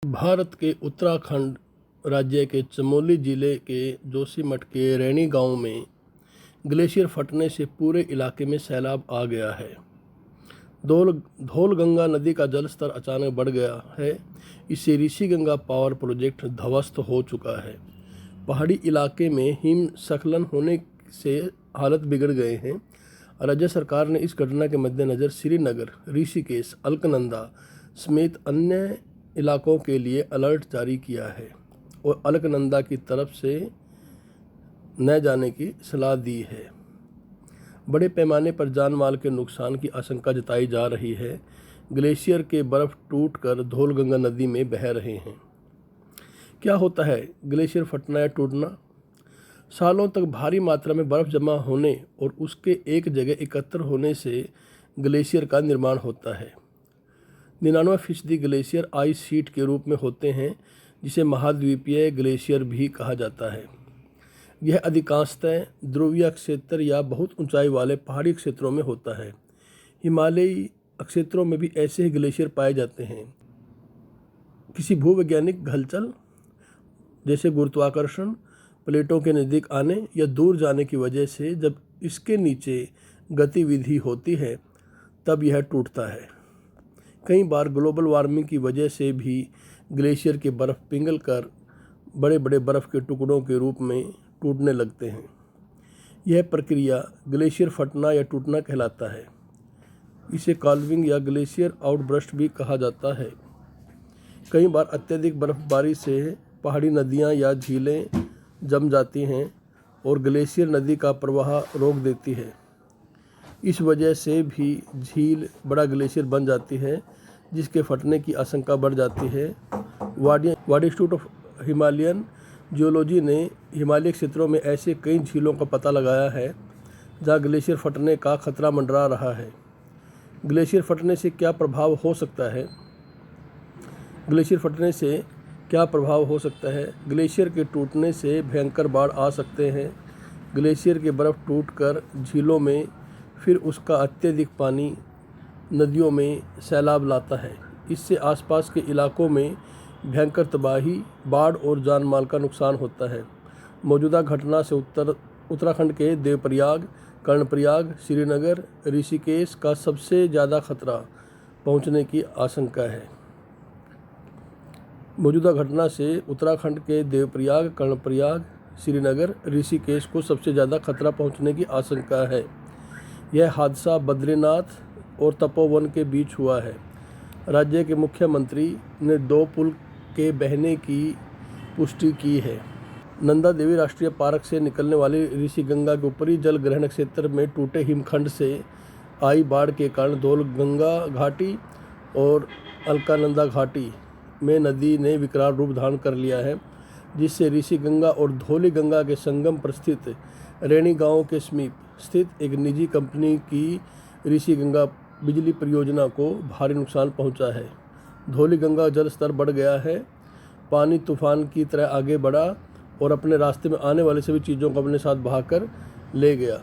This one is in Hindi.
भारत के उत्तराखंड राज्य के चमोली जिले के जोशीमठ के रैणी गांव में ग्लेशियर फटने से पूरे इलाके में सैलाब आ गया है। धौलगंगा नदी का जलस्तर अचानक बढ़ गया है। इससे ऋषिगंगा पावर प्रोजेक्ट ध्वस्त हो चुका है। पहाड़ी इलाके में हिमस्खलन होने से हालत बिगड़ गए हैं। राज्य सरकार ने इस घटना के मद्देनज़र श्रीनगर, ऋषिकेश, अलकनंदा समेत अन्य इलाकों के लिए अलर्ट जारी किया है और अलकनंदा की तरफ से न जाने की सलाह दी है। बड़े पैमाने पर जान माल के नुकसान की आशंका जताई जा रही है। ग्लेशियर के बर्फ़ टूटकर धौलगंगा नदी में बह रहे हैं। क्या होता है ग्लेशियर फटना या टूटना? सालों तक भारी मात्रा में बर्फ़ जमा होने और उसके एक जगह एकत्र होने से ग्लेशियर का निर्माण होता है। 99% ग्लेशियर आइस शीट के रूप में होते हैं, जिसे महाद्वीपीय ग्लेशियर भी कहा जाता है। यह अधिकांशतः ध्रुवीय क्षेत्र या बहुत ऊंचाई वाले पहाड़ी क्षेत्रों में होता है। हिमालयी क्षेत्रों में भी ऐसे ही ग्लेशियर पाए जाते हैं। किसी भूवैज्ञानिक हलचल जैसे गुरुत्वाकर्षण, प्लेटों के नज़दीक आने या दूर जाने की वजह से जब इसके नीचे गतिविधि होती है तब यह टूटता है। कई बार ग्लोबल वार्मिंग की वजह से भी ग्लेशियर के बर्फ़ पिघल कर बड़े बड़े बर्फ़ के टुकड़ों के रूप में टूटने लगते हैं। यह प्रक्रिया ग्लेशियर फटना या टूटना कहलाता है। इसे कॉल्विंग या ग्लेशियर आउटबर्स्ट भी कहा जाता है। कई बार अत्यधिक बर्फबारी से पहाड़ी नदियाँ या झीलें जम जाती हैं और ग्लेशियर नदी का प्रवाह रोक देती है। इस वजह से भी झील बड़ा ग्लेशियर बन जाती है, जिसके फटने की आशंका बढ़ जाती है। वाडी इंस्टीट्यूट ऑफ हिमालयन जियोलॉजी ने हिमालयी क्षेत्रों में ऐसे कई झीलों का पता लगाया है जहां ग्लेशियर फटने का खतरा मंडरा रहा है। ग्लेशियर फटने से क्या प्रभाव हो सकता है? ग्लेशियर फटने से क्या प्रभाव हो सकता है? ग्लेशियर के टूटने से भयंकर बाढ़ आ सकते हैं। ग्लेशियर के बर्फ़ टूटकर झीलों में फिर उसका अत्यधिक पानी नदियों में सैलाब लाता है। इससे आसपास के इलाकों में भयंकर तबाही, बाढ़ और जान माल का नुकसान होता है। मौजूदा घटना से उत्तराखंड के देवप्रयाग, कर्णप्रयाग, श्रीनगर, ऋषिकेश का सबसे ज़्यादा खतरा पहुंचने की आशंका है। मौजूदा घटना से उत्तराखंड के देवप्रयाग, कर्णप्रयाग, श्रीनगर, ऋषिकेश को सबसे ज़्यादा खतरा पहुंचने की आशंका है। यह हादसा बद्रीनाथ और तपोवन के बीच हुआ है। राज्य के मुख्यमंत्री ने 2 पुल के बहने की पुष्टि की है। नंदा देवी राष्ट्रीय पार्क से निकलने वाली ऋषिगंगा के ऊपरी जल ग्रहण क्षेत्र में टूटे हिमखंड से आई बाढ़ के कारण धौलगंगा घाटी और अलकानंदा घाटी में नदी ने विकराल रूप धारण कर लिया है, जिससे ऋषिगंगा और धौलीगंगा के संगम पर स्थित रैणी गांव के समीप स्थित एक निजी कंपनी की ऋषिगंगा बिजली परियोजना को भारी नुकसान पहुंचा है। धौलीगंगा जल स्तर बढ़ गया है। पानी तूफान की तरह आगे बढ़ा और अपने रास्ते में आने वाली सभी चीज़ों को अपने साथ बहाकर ले गया।